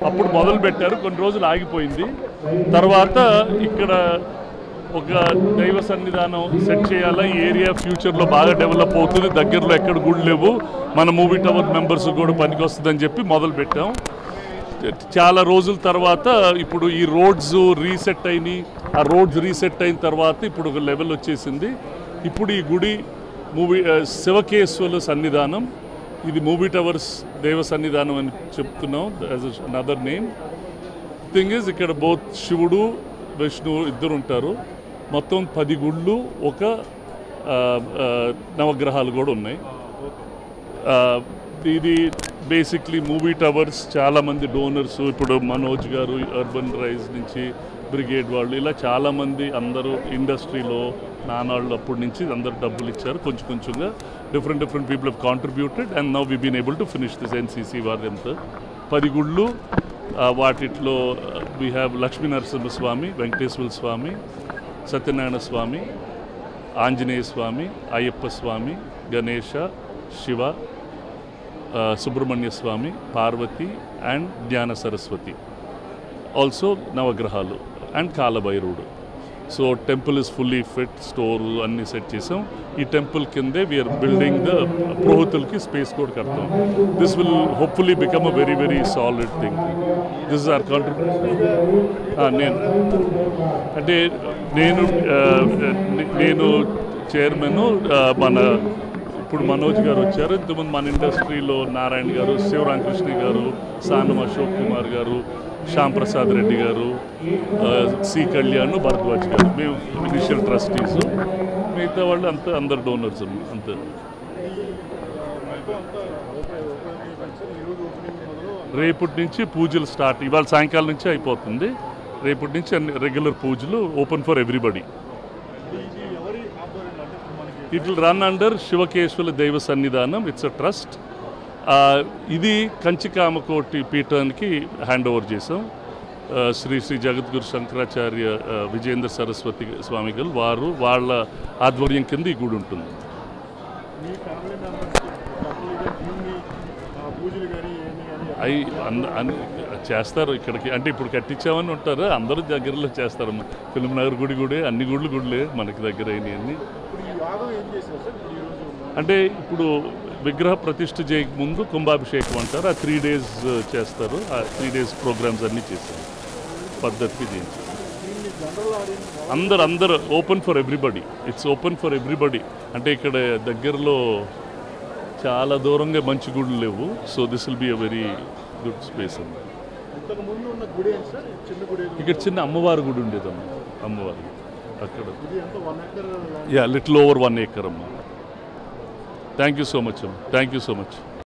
అప్పుడు మొదలు పెట్టారు, కొన్ని రోజులు ఆగిపోయింది. తర్వాత ఇక్కడ ఒక దైవ సన్నిధానం సెట్ చేయాలా, ఈ ఏరియా ఫ్యూచర్లో బాగా డెవలప్ అవుతుంది, దగ్గరలో ఎక్కడ గుడి లేవు, మన మూవీ టవర్ మెంబర్స్ కూడా పనికి వస్తుందని చెప్పి మొదలు పెట్టాం. చాలా రోజుల తర్వాత ఇప్పుడు ఈ రోడ్స్ రీసెట్ అయినాయి. ఆ రోడ్స్ రీసెట్ అయిన తర్వాత ఇప్పుడు ఒక లెవెల్ వచ్చేసింది. ఇప్పుడు ఈ గుడి శివకేశ్వర సన్నిధానం, ఇది మూవీ టవర్స్ దేవ సన్నిధానం అని చెప్తున్నాం as another name. Thing is ఇక్కడ బోత్ శివుడు విష్ణువు ఇద్దరు ఉంటారు. మొత్తం 10 గుళ్ళు, ఒక నవగ్రహాలు కూడా ఉన్నాయి. ఇది బేసిక్లీ మూవీ టవర్స్ చాలామంది డోనర్స్, ఇప్పుడు మనోజ్ గారు అర్బన్ రైజ్ నుంచి, బ్రిగేడ్ వాళ్ళు, ఇలా చాలామంది అందరూ ఇండస్ట్రీలో నానాళ్ళు అప్పటి నుంచి అందరు డబ్బులు ఇచ్చారు. కొంచెం కొంచెంగా different people have contributed and now we been able to finish this NCC వారంతా. 10 గుళ్ళు, వాటిలో we have Lakshmi Narasimhaswamy, Venkateswara Swamy, Satyanarayana Swamy, Anjaneya Swamy, Ayyappa Swamy, Ganesha, Shiva, Subrahmanya Swamy, Parvathi and Gnana Saraswathi. Also నవగ్రహాలు అండ్ కాలభైరవుడు. So temple is fully fit, store అన్నీ సెట్ చేసాం. ఈ టెంపుల్ కిందే వీఆర్ బిల్డింగ్ ద పురోహితులకి స్పేస్ కూడా కడతాం. This will hopefully become a very very solid thing. This is our contribution. నేను చైర్మన్, మన ఇప్పుడు మనోజ్ గారు వచ్చారు. ఇంతకుముందు మన ఇండస్ట్రీలో నారాయణ గారు, శివరామకృష్ణ గారు, సానం అశోక్ కుమార్ గారు, శ్యామ్ ప్రసాద్ రెడ్డి గారు, సి కళ్యాణ్, భరద్వాజ్ గారు, మేము ఇనిషియల్ ట్రస్టీస్. మిగతా వాళ్ళు అందరు డోనర్స్ అంతే. రేపటి నుంచి పూజలు స్టార్ట్, ఇవాళ సాయంకాలం నుంచి అయిపోతుంది. రేపటి నుంచి అన్ని రెగ్యులర్ పూజలు, open for everybody. It will run under Shivakeshwara దైవ సన్నిధానం. It's a trust. ఇది కంచికామకోటి పీఠానికి హ్యాండ్ ఓవర్ చేసాం. శ్రీ శ్రీ జగద్గురు శంకరాచార్య విజయేంద్ర సరస్వతి స్వామి గారు వాళ్ళ ఆధ్వర్యం కింద ఈ గుడి ఉంటుంది. అవి చేస్తారు ఇక్కడికి, అంటే ఇప్పుడు కట్టించామని ఉంటారు, అందరూ దగ్గరలో చేస్తారు. ఫిల్మ్ నగర్ గుడి అన్ని గుడులే మనకి దగ్గర అయినాయి. అంటే ఇప్పుడు విగ్రహ ప్రతిష్ఠ చేయక ముందు కుంభాభిషేకం అంటారు, ఆ 3 days చేస్తారు. ఆ 3 days ప్రోగ్రామ్స్ అన్నీ చేస్తారు, పద్ధతికి చేయించారు. అందరు open for everybody. It's open for everybody. అంటే ఇక్కడ దగ్గరలో చాలా దూరంగా మంచి గుడులు లేవు. So this will be a very good space అండి. ఇక్కడ చిన్న అమ్మవారి గుడి ఉండేదమ్మా, అమ్మవారి అక్కడ. లిటిల్ ఓవర్ 1 acre అమ్మా. థ్యాంక్ యూ సో మచ్ అమ్మా, థ్యాంక్ యూ సో మచ్.